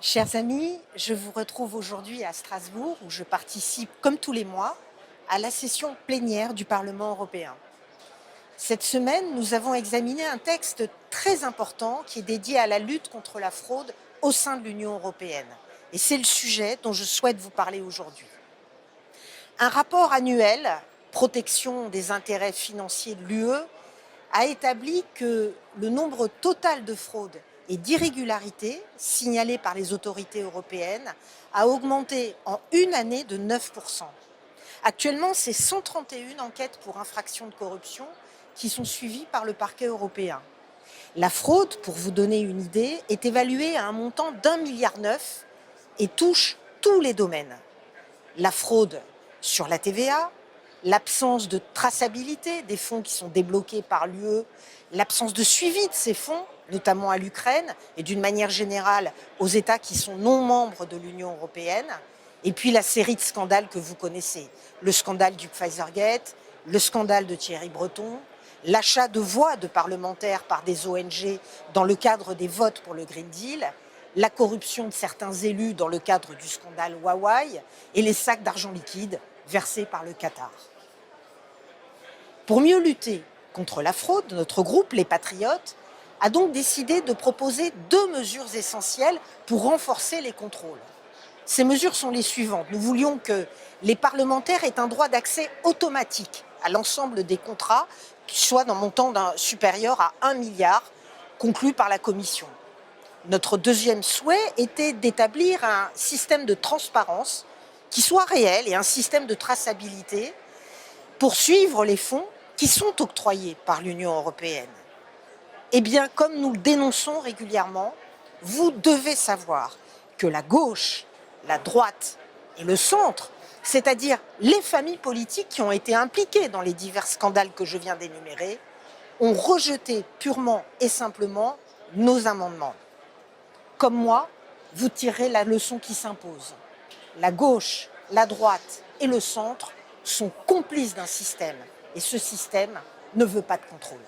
Chers amis, je vous retrouve aujourd'hui à Strasbourg où je participe, comme tous les mois, à la session plénière du Parlement européen. Cette semaine, nous avons examiné un texte très important qui est dédié à la lutte contre la fraude au sein de l'Union européenne. Et c'est le sujet dont je souhaite vous parler aujourd'hui. Un rapport annuel, protection des intérêts financiers de l'UE, a établi que le nombre total de fraudes et d'irrégularités signalées par les autorités européennes a augmenté en une année de 9%. Actuellement, c'est 131 enquêtes pour infraction de corruption qui sont suivies par le parquet européen. La fraude, pour vous donner une idée, est évaluée à un montant d'1,9 milliard et touche tous les domaines. La fraude sur la TVA, l'absence de traçabilité des fonds qui sont débloqués par l'UE, l'absence de suivi de ces fonds, notamment à l'Ukraine et d'une manière générale aux États qui sont non membres de l'Union européenne, et puis la série de scandales que vous connaissez, le scandale du Pfizergate, le scandale de Thierry Breton, l'achat de voix de parlementaires par des ONG dans le cadre des votes pour le Green Deal, la corruption de certains élus dans le cadre du scandale Huawei et les sacs d'argent liquide versés par le Qatar. Pour mieux lutter contre la fraude, notre groupe, les Patriotes, a donc décidé de proposer deux mesures essentielles pour renforcer les contrôles. Ces mesures sont les suivantes. Nous voulions que les parlementaires aient un droit d'accès automatique à l'ensemble des contrats, qui soient d'un montant supérieur à 1 milliard, conclus par la Commission. Notre deuxième souhait était d'établir un système de transparence qui soit réel et un système de traçabilité pour suivre les fonds qui sont octroyés par l'Union européenne. Eh bien, comme nous le dénonçons régulièrement, vous devez savoir que la gauche, la droite et le centre, c'est-à-dire les familles politiques qui ont été impliquées dans les divers scandales que je viens d'énumérer, ont rejeté purement et simplement nos amendements. Comme moi, vous tirez la leçon qui s'impose. La gauche, la droite et le centre sont complices d'un système. Et ce système ne veut pas de contrôle.